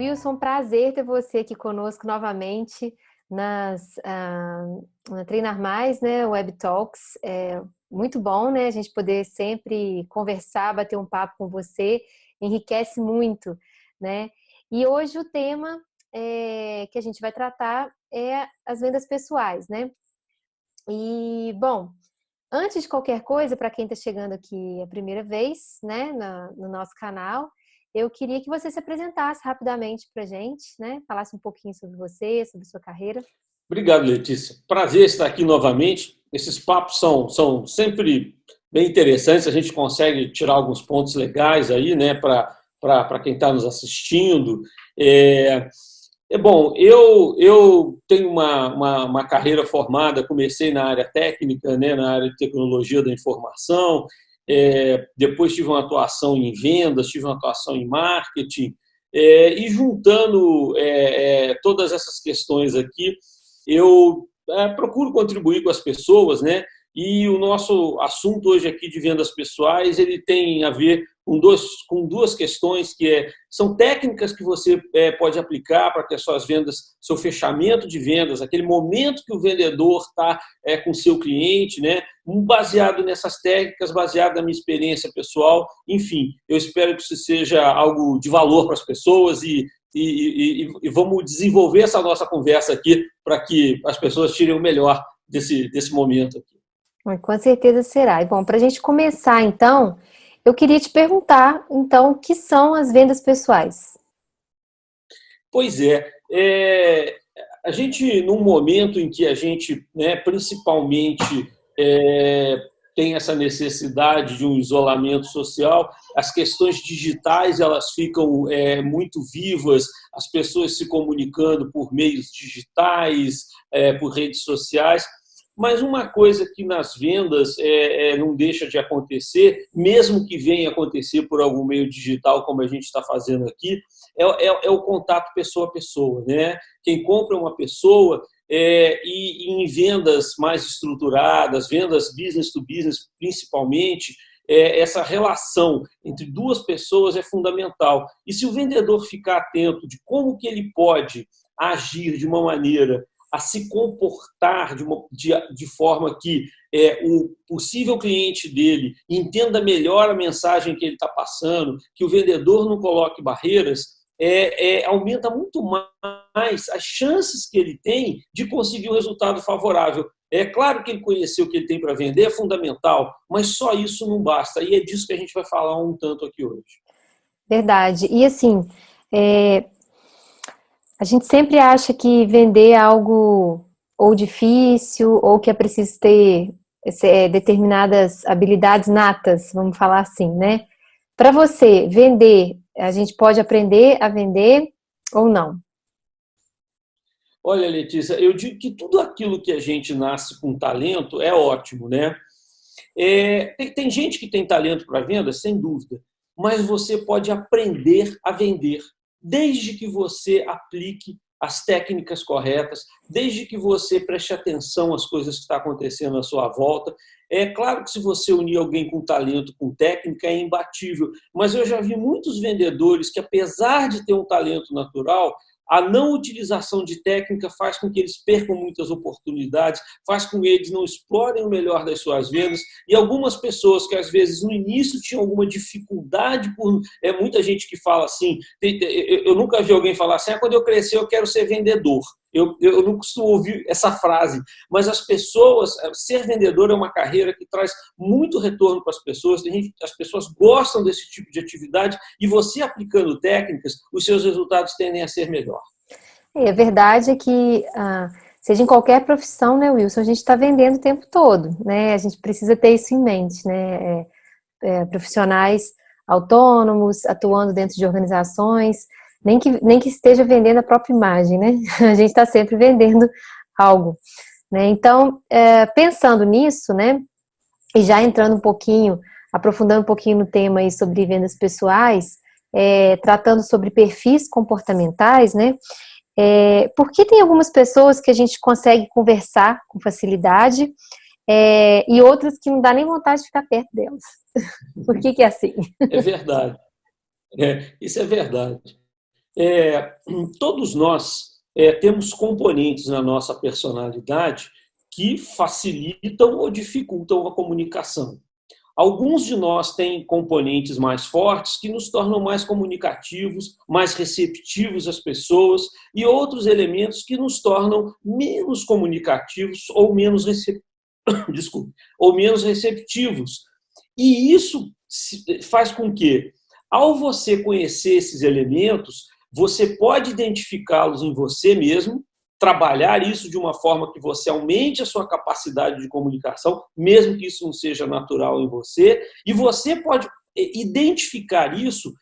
Wilson, prazer ter você aqui conosco novamente na Treinar Mais, né? Web Talks. É muito bom, né? A gente poder sempre conversar, bater um papo com você, enriquece muito, né? E hoje o tema que a gente vai tratar é as vendas pessoais, né? E, bom, antes de qualquer coisa, para quem está chegando aqui a primeira vez, né, no nosso canal, eu queria que você se apresentasse rapidamente para a gente, né? Falasse um pouquinho sobre você, sobre sua carreira. Obrigado, Letícia. Prazer estar aqui novamente. Esses papos são sempre bem interessantes. A gente consegue tirar alguns pontos legais aí, né, para quem está nos assistindo. Bom, eu tenho uma carreira formada, comecei na área técnica, né, na área de tecnologia da informação, depois tive uma atuação em vendas, tive uma atuação em marketing, e juntando todas essas questões aqui, eu procuro contribuir com as pessoas, né? E o nosso assunto hoje aqui de vendas pessoais, ele tem a ver com duas questões são técnicas que você pode aplicar para que as suas vendas, seu fechamento de vendas, aquele momento que o vendedor está com o seu cliente, né? Baseado nessas técnicas, baseado na minha experiência pessoal. Enfim, eu espero que isso seja algo de valor para as pessoas e vamos desenvolver essa nossa conversa aqui para que as pessoas tirem o melhor desse momento aqui. Com certeza será. E bom, para a gente começar, então, eu queria te perguntar, então, o que são as vendas pessoais? Pois a gente, num momento em que a gente, né, principalmente, tem essa necessidade de um isolamento social, as questões digitais elas ficam muito vivas, as pessoas se comunicando por meios digitais, por redes sociais. Mas uma coisa que nas vendas não deixa de acontecer, mesmo que venha acontecer por algum meio digital, como a gente está fazendo aqui, é o contato pessoa a pessoa, né? Quem compra uma pessoa e em vendas mais estruturadas, vendas business to business principalmente, essa relação entre duas pessoas é fundamental. E se o vendedor ficar atento de como que ele pode agir de uma maneira a se comportar de forma que o possível cliente dele entenda melhor a mensagem que ele está passando, que o vendedor não coloque barreiras, aumenta muito mais as chances que ele tem de conseguir um resultado favorável. É claro que ele conhecer o que ele tem para vender é fundamental, mas só isso não basta. E é disso que a gente vai falar um tanto aqui hoje. Verdade. E assim, a gente sempre acha que vender é algo ou difícil, ou que é preciso ter determinadas habilidades natas, vamos falar assim, né? Para você, vender, a gente pode aprender a vender ou não? Olha, Letícia, eu digo que tudo aquilo que a gente nasce com talento é ótimo, né? Tem gente que tem talento para venda, sem dúvida, mas você pode aprender a vender, desde que você aplique as técnicas corretas, desde que você preste atenção às coisas que estão acontecendo à sua volta. É claro que se você unir alguém com talento, com técnica, é imbatível, mas eu já vi muitos vendedores que, apesar de ter um talento natural, a não utilização de técnica faz com que eles percam muitas oportunidades, faz com que eles não explorem o melhor das suas vendas. E algumas pessoas que, às vezes, no início tinham alguma dificuldade, muita gente que fala assim, eu nunca vi alguém falar assim, quando eu crescer eu quero ser vendedor. Eu não costumo ouvir essa frase, mas as pessoas, ser vendedor é uma carreira que traz muito retorno para as pessoas, as pessoas gostam desse tipo de atividade e você aplicando técnicas, os seus resultados tendem a ser melhor. A verdade é que, seja em qualquer profissão, né, Wilson, a gente está vendendo o tempo todo, né? A gente precisa ter isso em mente, né? Profissionais autônomos, atuando dentro de organizações, nem que esteja vendendo a própria imagem, né? A gente está sempre vendendo algo, né? Então, pensando nisso, né? E já entrando um pouquinho, aprofundando um pouquinho no tema aí sobre vendas pessoais, tratando sobre perfis comportamentais, né? Porque tem algumas pessoas que a gente consegue conversar com facilidade e outras que não dá nem vontade de ficar perto delas. Por que é assim? É verdade. Isso é verdade. é, todos nós temos componentes na nossa personalidade que facilitam ou dificultam a comunicação. Alguns de nós têm componentes mais fortes que nos tornam mais comunicativos, mais receptivos às pessoas, e outros elementos que nos tornam menos comunicativos ou menos, desculpe, ou menos receptivos. E isso faz com que, ao você conhecer esses elementos, você pode identificá-los em você mesmo, trabalhar isso de uma forma que você aumente a sua capacidade de comunicação, mesmo que isso não seja natural em você, e você pode identificar isso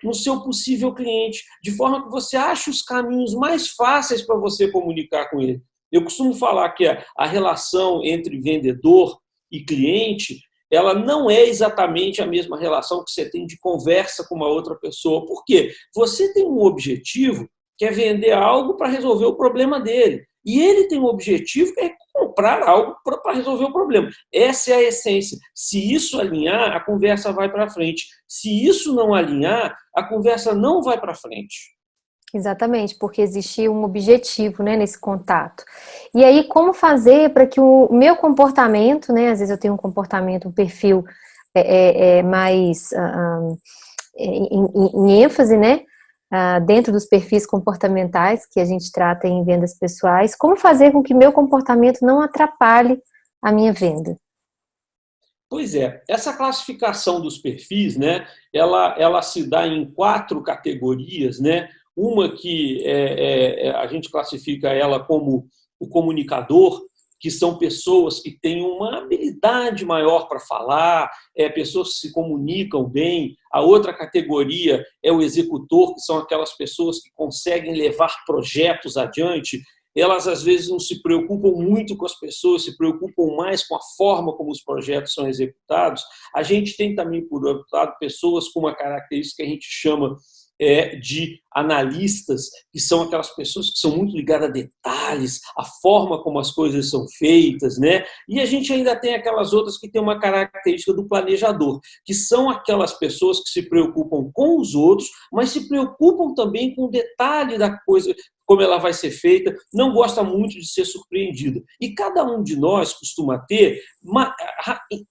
no seu possível cliente, de forma que você ache os caminhos mais fáceis para você comunicar com ele. Eu costumo falar que a relação entre vendedor e cliente, ela não é exatamente a mesma relação que você tem de conversa com uma outra pessoa. Por quê? Você tem um objetivo, que é vender algo para resolver o problema dele. E ele tem um objetivo, que é comprar algo para resolver o problema. Essa é a essência. Se isso alinhar, a conversa vai para frente. Se isso não alinhar, a conversa não vai para frente. Exatamente, porque existe um objetivo, né, nesse contato. E aí, como fazer para que o meu comportamento, né, às vezes eu tenho um comportamento, um perfil mais em ênfase, né, dentro dos perfis comportamentais que a gente trata em vendas pessoais, como fazer com que meu comportamento não atrapalhe a minha venda? Pois é, essa classificação dos perfis, né, ela se dá em 4 categorias, né? Uma que a gente classifica ela como o comunicador, que são pessoas que têm uma habilidade maior para falar, pessoas que se comunicam bem. A outra categoria é o executor, que são aquelas pessoas que conseguem levar projetos adiante. Elas, às vezes, não se preocupam muito com as pessoas, se preocupam mais com a forma como os projetos são executados. A gente tem também, por outro lado, pessoas com uma característica que a gente chama de analistas, que são aquelas pessoas que são muito ligadas a detalhes, a forma como as coisas são feitas, né? E a gente ainda tem aquelas outras que têm uma característica do planejador, que são aquelas pessoas que se preocupam com os outros, mas se preocupam também com o detalhe da coisa, como ela vai ser feita, não gosta muito de ser surpreendida. E cada um de nós costuma ter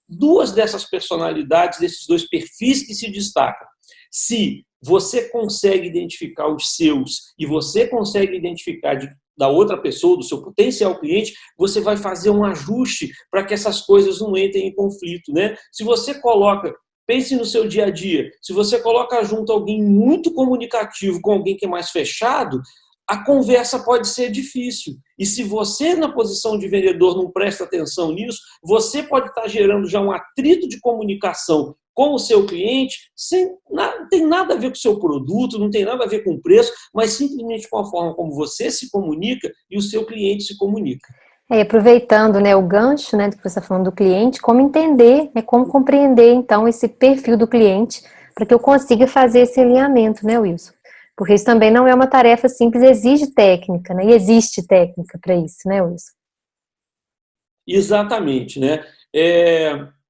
2 dessas personalidades, desses 2 perfis que se destacam. Se você consegue identificar os seus e você consegue identificar da outra pessoa, do seu potencial cliente, você vai fazer um ajuste para que essas coisas não entrem em conflito, né? Se você coloca, pense no seu dia a dia, se você coloca junto alguém muito comunicativo com alguém que é mais fechado, a conversa pode ser difícil. E se você, na posição de vendedor, não presta atenção nisso, você pode estar gerando já um atrito de comunicação com o seu cliente, não tem nada a ver com o seu produto, não tem nada a ver com o preço, mas simplesmente com a forma como você se comunica e o seu cliente se comunica. Aproveitando, né, o gancho, né, do que você está falando do cliente, como entender, né, como compreender, então, esse perfil do cliente, para que eu consiga fazer esse alinhamento, né, Wilson? Porque isso também não é uma tarefa simples, exige técnica, né, e existe técnica para isso, né, Wilson? Exatamente, né?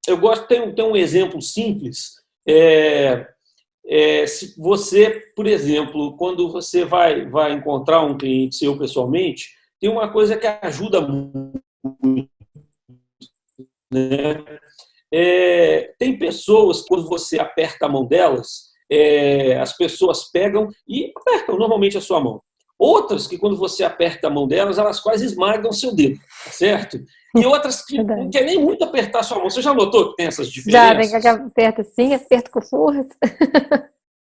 Eu gosto, tem um exemplo simples. Se você, por exemplo, quando você vai encontrar um cliente seu pessoalmente, tem uma coisa que ajuda muito, né? Tem pessoas, quando você aperta a mão delas, as pessoas pegam e apertam normalmente a sua mão. Outras que, quando você aperta a mão delas, elas quase esmagam seu dedo, certo? E outras que não querem nem muito apertar a sua mão. Você já notou que tem essas diferenças? Já, aperta assim, aperta com força.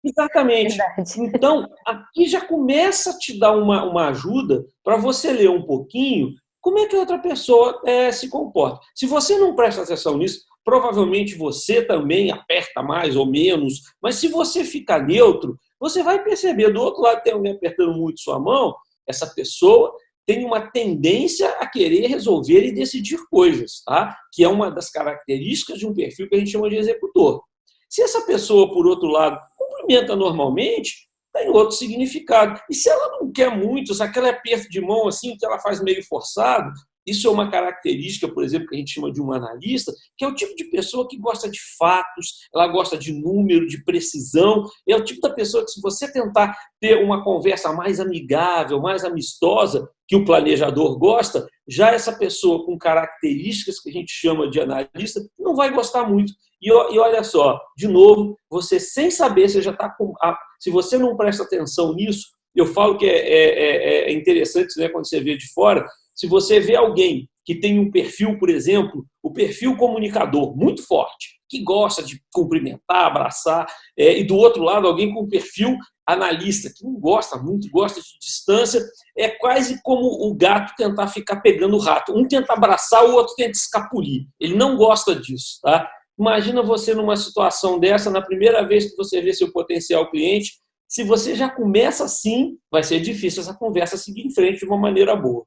Exatamente. Verdade. Então, aqui já começa a te dar uma ajuda para você ler um pouquinho como é que a outra pessoa se comporta. Se você não presta atenção nisso, provavelmente você também aperta mais ou menos, mas se você ficar neutro, você vai perceber, do outro lado tem alguém apertando muito sua mão, essa pessoa tem uma tendência a querer resolver e decidir coisas, tá? Que é uma das características de um perfil que a gente chama de executor. Se essa pessoa, por outro lado, cumprimenta normalmente, tem outro significado. E se ela não quer muito, se aquele aperto de mão assim, que ela faz meio forçado, Isso é uma característica, por exemplo, que a gente chama de um analista, que é o tipo de pessoa que gosta de fatos, ela gosta de número, de precisão. É o tipo da pessoa que, se você tentar ter uma conversa mais amigável, mais amistosa, que o planejador gosta, já essa pessoa com características que a gente chama de analista não vai gostar muito. E olha só, de novo, você sem saber, você já está com. Se você não presta atenção nisso, eu falo que é interessante, né, quando você vê de fora. Se você vê alguém que tem um perfil, por exemplo, o perfil comunicador muito forte, que gosta de cumprimentar, abraçar, e do outro lado alguém com um perfil analista, que não gosta muito, gosta de distância, é quase como o gato tentar ficar pegando o rato. Um tenta abraçar, o outro tenta escapulir. Ele não gosta disso, tá? Imagina você numa situação dessa, na primeira vez que você vê seu potencial cliente, se você já começa assim, vai ser difícil essa conversa seguir em frente de uma maneira boa.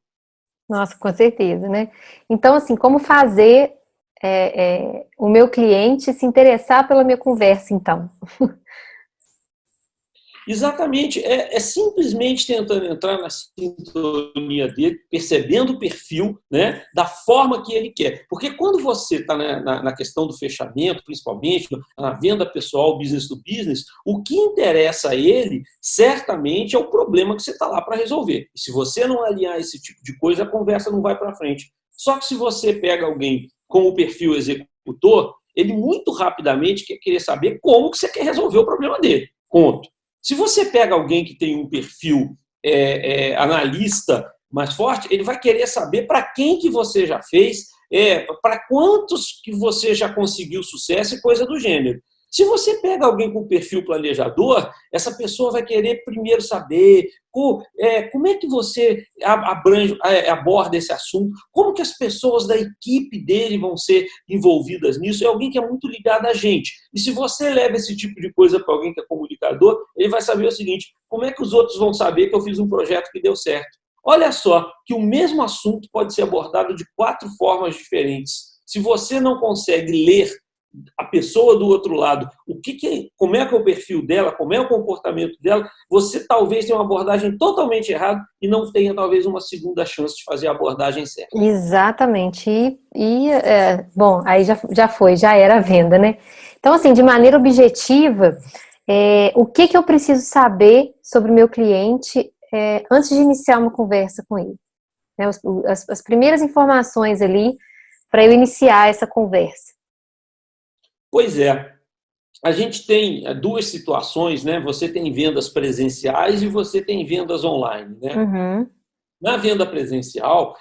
Nossa, com certeza, né? Então, assim, como fazer o meu cliente se interessar pela minha conversa, então? Exatamente, simplesmente tentando entrar na sintonia dele, percebendo o perfil, né, da forma que ele quer. Porque quando você está na questão do fechamento, principalmente na venda pessoal, business to business, o que interessa a ele, certamente, é o problema que você está lá para resolver. E se você não alinhar esse tipo de coisa, a conversa não vai para frente. Só que se você pega alguém com o perfil executor, ele muito rapidamente quer querer saber como que você quer resolver o problema dele. Ponto. Se você pega alguém que tem um perfil analista mais forte, ele vai querer saber para quem que você já fez, para quantos que você já conseguiu sucesso e coisa do gênero. Se você pega alguém com perfil planejador, essa pessoa vai querer primeiro saber como é que você aborda esse assunto, como que as pessoas da equipe dele vão ser envolvidas nisso. É alguém que é muito ligado a gente. E se você leva esse tipo de coisa para alguém que é comunicador, ele vai saber o seguinte: como é que os outros vão saber que eu fiz um projeto que deu certo? Olha só, que o mesmo assunto pode ser abordado de 4 formas diferentes. Se você não consegue ler a pessoa do outro lado, como é que é o perfil dela, como é o comportamento dela, você talvez tenha uma abordagem totalmente errada e não tenha talvez uma segunda chance de fazer a abordagem certa. Exatamente. Bom, aí já era a venda, né? Então, assim, de maneira objetiva, o que eu preciso saber sobre o meu cliente antes de iniciar uma conversa com ele? Né? As primeiras informações ali para eu iniciar essa conversa. Pois é. A gente tem 2 situações, né? Você tem vendas presenciais e você tem vendas online, né? Uhum. Na venda presencial,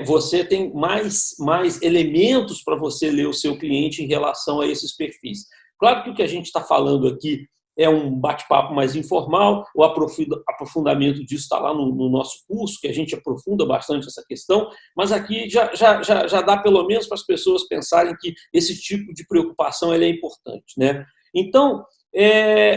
você tem mais elementos para você ler o seu cliente em relação a esses perfis. Claro que o que a gente está falando aqui é um bate-papo mais informal, o aprofundamento disso está lá no nosso curso, que a gente aprofunda bastante essa questão, mas aqui já dá pelo menos para as pessoas pensarem que esse tipo de preocupação é importante, né? Então,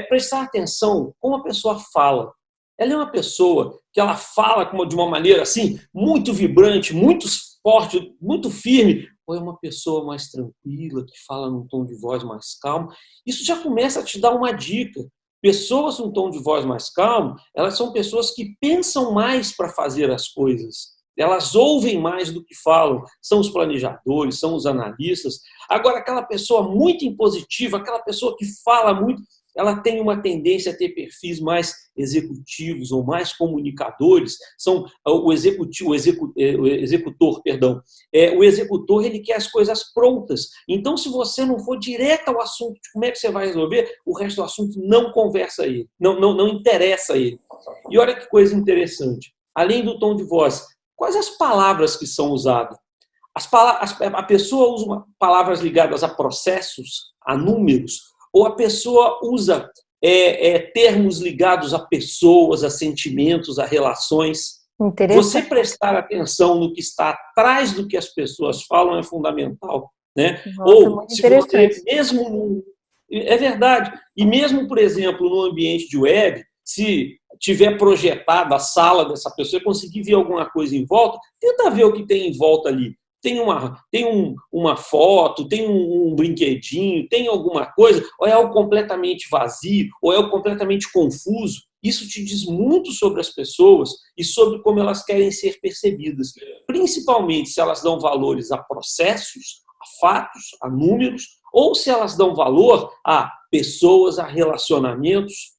prestar atenção como a pessoa fala. Ela é uma pessoa que ela fala de uma maneira assim, muito vibrante, muito forte, muito firme, ou é uma pessoa mais tranquila, que fala num tom de voz mais calmo. Isso já começa a te dar uma dica. Pessoas com tom de voz mais calmo, elas são pessoas que pensam mais para fazer as coisas. Elas ouvem mais do que falam. São os planejadores, são os analistas. Agora, aquela pessoa muito impositiva, aquela pessoa que fala muito, ela tem uma tendência a ter perfis mais executivos ou mais comunicadores. São o executor, perdão. O executor, ele quer as coisas prontas. Então, se você não for direto ao assunto de como é que você vai resolver, o resto do assunto não conversa a ele, não interessa a ele. E olha que coisa interessante. Além do tom de voz, quais as palavras que são usadas? A pessoa usa palavras ligadas a processos, a números, ou a pessoa usa termos ligados a pessoas, a sentimentos, a relações. Você prestar atenção no que está atrás do que as pessoas falam é fundamental, né? Nossa, ou se você mesmo é verdade, e mesmo, por exemplo, no ambiente de web, se tiver projetada a sala dessa pessoa e conseguir ver alguma coisa em volta, tenta ver o que tem em volta ali. uma foto, tem um brinquedinho, tem alguma coisa, ou é algo completamente vazio, ou é algo completamente confuso. Isso te diz muito sobre as pessoas e sobre como elas querem ser percebidas, principalmente se elas dão valores a processos, a fatos, a números, ou se elas dão valor a pessoas, a relacionamentos,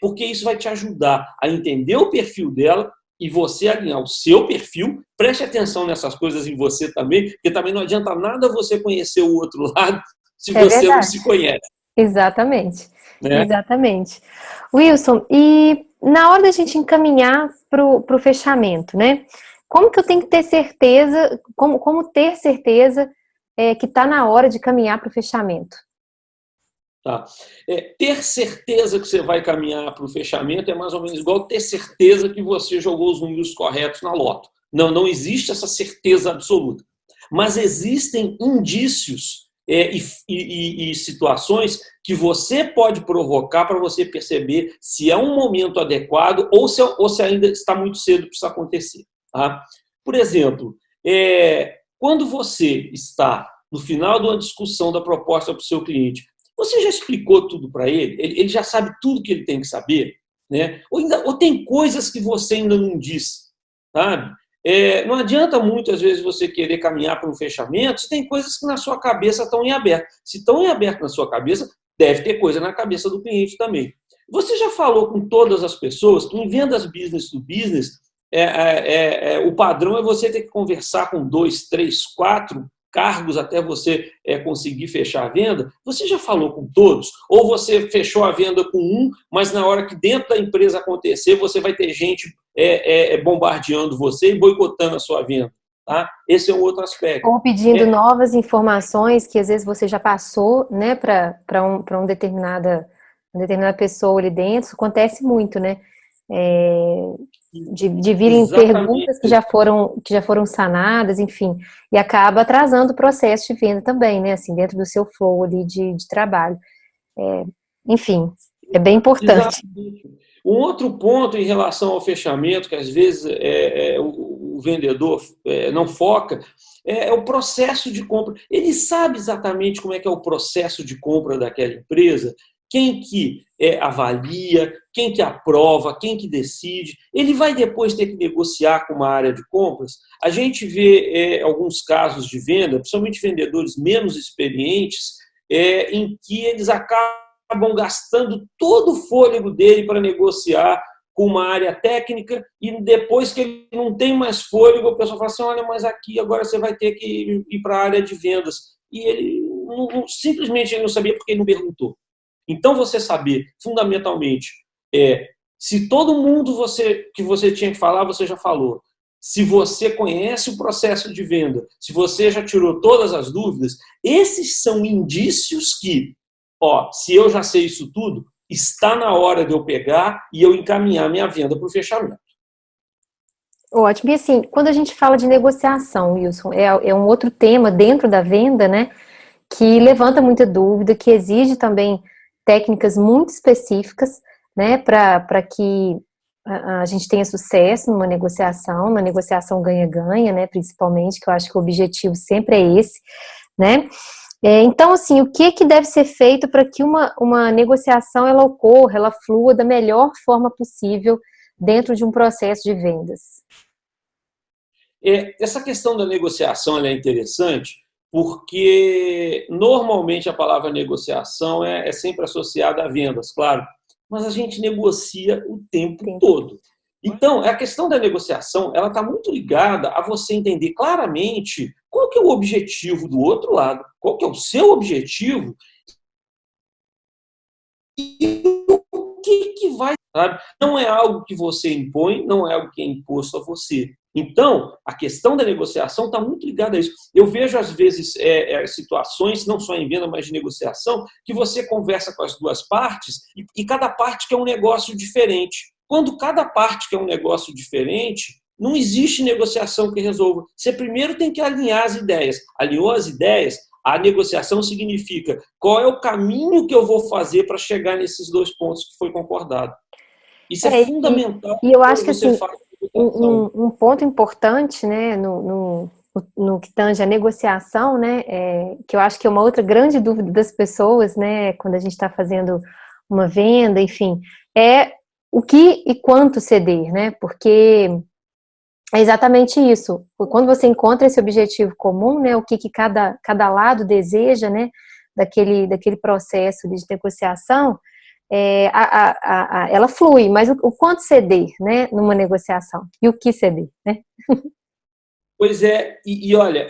porque isso vai te ajudar a entender o perfil dela e você alinhar o seu perfil. Preste atenção nessas coisas em você também, porque também não adianta nada você conhecer o outro lado se É você não verdade. se conhece, Exatamente. né? Exatamente. Wilson, e na hora da gente encaminhar para o fechamento, né? Como que eu tenho que ter certeza, como ter certeza que está na hora de caminhar para o fechamento? Tá? Ter certeza que você vai caminhar para o fechamento é mais ou menos igual ter certeza que você jogou os números corretos na loto. Não, não existe essa certeza absoluta. Mas existem indícios e situações que você pode provocar para você perceber se é um momento adequado ou se ainda está muito cedo para isso acontecer. Tá? Por exemplo, quando você está no final de uma discussão da proposta para o seu cliente, você já explicou tudo para ele? Ele já sabe tudo que ele tem que saber? Né? Ou tem coisas que você ainda não disse, sabe? Não adianta muito, às vezes, você querer caminhar para um fechamento se tem coisas que na sua cabeça estão em aberto. Se estão em aberto na sua cabeça, deve ter coisa na cabeça do cliente também. Você já falou com todas as pessoas que em vendas business to business, o padrão é você ter que conversar com 2, 3, 4 cargos até você conseguir fechar a venda? Você já falou com todos? Ou você fechou a venda com um, mas na hora que dentro da empresa acontecer, você vai ter gente bombardeando você e boicotando a sua venda? Tá? Esse é um outro aspecto. Ou pedindo novas informações que às vezes você já passou, né, para uma determinada pessoa ali dentro. Isso acontece muito, né? De virem perguntas que Exatamente. já foram sanadas, enfim, e acaba atrasando o processo de venda também, né? Assim, dentro do seu flow ali de trabalho. Enfim, é bem importante. Exatamente. Um outro ponto em relação ao fechamento, que às vezes o vendedor não foca, é o processo de compra. Ele sabe exatamente como é que é o processo de compra daquela empresa, quem que avalia, quem que aprova, quem que decide. Ele vai depois ter que negociar com uma área de compras. A gente vê alguns casos de venda, principalmente vendedores menos experientes, em que eles acabam gastando todo o fôlego dele para negociar com uma área técnica e depois que ele não tem mais fôlego, o pessoal fala assim, olha, mas aqui agora você vai ter que ir para a área de vendas. E ele simplesmente ele não sabia porque ele não perguntou. Então, você saber, fundamentalmente, se todo mundo que você tinha que falar, você já falou. Se você conhece o processo de venda, se você já tirou todas as dúvidas, esses são indícios que, se eu já sei isso tudo, está na hora de eu pegar e eu encaminhar minha venda para o fechamento. Ótimo. E assim, quando a gente fala de negociação, Wilson, é um outro tema dentro da venda, né? Que levanta muita dúvida, que exige também técnicas muito específicas, né, para que a gente tenha sucesso numa negociação ganha-ganha, né, principalmente, que eu acho que o objetivo sempre é esse, né. Então, assim, o que deve ser feito para que uma negociação ela ocorra, ela flua da melhor forma possível dentro de um processo de vendas? Essa questão da negociação é interessante porque, normalmente, a palavra negociação é sempre associada a vendas, claro, mas a gente negocia o tempo todo. Então, a questão da negociação ela está muito ligada a você entender claramente qual que é o objetivo do outro lado, qual que é o seu objetivo e o que vai, sabe? Não é algo que você impõe, não é algo que é imposto a você. Então, a questão da negociação está muito ligada a isso. Eu vejo, às vezes, situações, não só em venda, mas de negociação, que você conversa com as duas partes e cada parte quer um negócio diferente. Quando cada parte quer um negócio diferente, não existe negociação que resolva. Você primeiro tem que alinhar as ideias. Alinhou as ideias, a negociação significa qual é o caminho que eu vou fazer para chegar nesses dois pontos que foi concordado. Isso é fundamental e eu acho quando que você assim, faz negociação. um ponto importante, né, no no que tange a negociação, né, que eu acho que é uma outra grande dúvida das pessoas, né, quando a gente está fazendo uma venda, enfim, é o que e quanto ceder, né, porque é exatamente isso. Quando você encontra esse objetivo comum, né, o que cada lado deseja, né, daquele processo de negociação, ela flui, mas o quanto ceder, né, numa negociação e o que ceder, né? Pois é, e olha,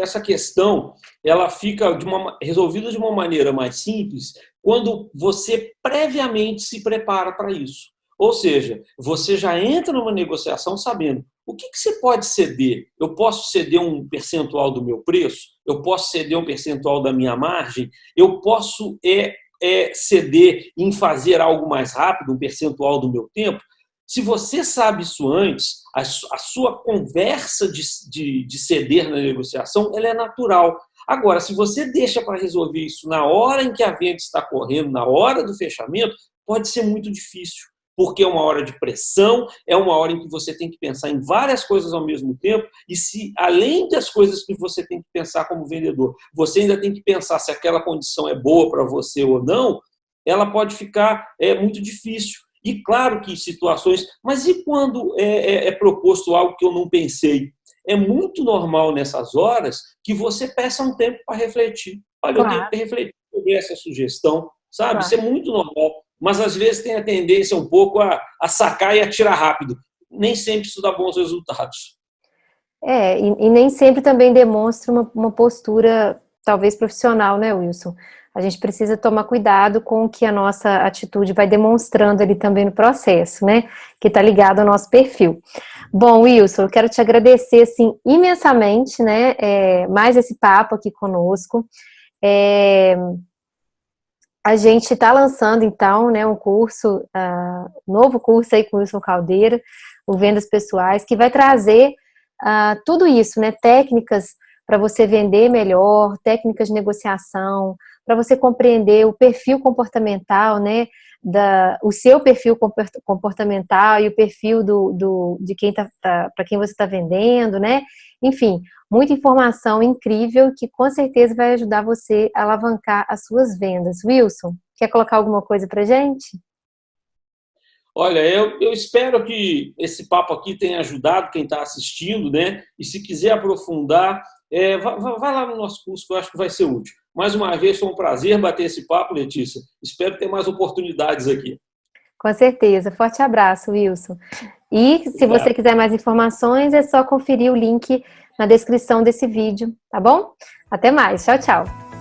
essa questão ela fica resolvida de uma maneira mais simples quando você previamente se prepara para isso. Ou seja, você já entra numa negociação sabendo o que você pode ceder. Eu posso ceder um percentual do meu preço? Eu posso ceder um percentual da minha margem? Eu posso ceder em fazer algo mais rápido, um percentual do meu tempo? Se você sabe isso antes, a sua conversa de ceder na negociação ela é natural. Agora, se você deixa para resolver isso na hora em que a venda está correndo, na hora do fechamento, pode ser muito difícil, porque é uma hora de pressão, é uma hora em que você tem que pensar em várias coisas ao mesmo tempo, e se, além das coisas que você tem que pensar como vendedor, você ainda tem que pensar se aquela condição é boa para você ou não, ela pode ficar muito difícil. E claro que situações... Mas e quando é proposto algo que eu não pensei? É muito normal nessas horas que você peça um tempo para refletir. Olha, eu tenho que refletir sobre essa sugestão, sabe? Isso é muito normal. Mas às vezes tem a tendência um pouco a sacar e atirar rápido. Nem sempre isso dá bons resultados. E nem sempre também demonstra uma postura, talvez profissional, né, Wilson? A gente precisa tomar cuidado com o que a nossa atitude vai demonstrando ali também no processo, né? Que está ligado ao nosso perfil. Bom, Wilson, eu quero te agradecer, assim, imensamente, né? Mais esse papo aqui conosco. A gente está lançando, então, né, um curso, novo curso aí com o Wilson Caldeira, o Vendas Pessoais, que vai trazer tudo isso, né? Técnicas para você vender melhor, técnicas de negociação, para você compreender o perfil comportamental, né? O seu perfil comportamental e o perfil de quem para quem você está vendendo, né? Enfim, muita informação incrível que com certeza vai ajudar você a alavancar as suas vendas. Wilson, quer colocar alguma coisa para gente? Olha, eu espero que esse papo aqui tenha ajudado quem está assistindo, né? E se quiser aprofundar, vai lá no nosso curso, que eu acho que vai ser útil. Mais uma vez, foi um prazer bater esse papo, Letícia. Espero ter mais oportunidades aqui. Com certeza. Forte abraço, Wilson. E se você quiser mais informações, é só conferir o link na descrição desse vídeo, tá bom? Até mais. Tchau, tchau.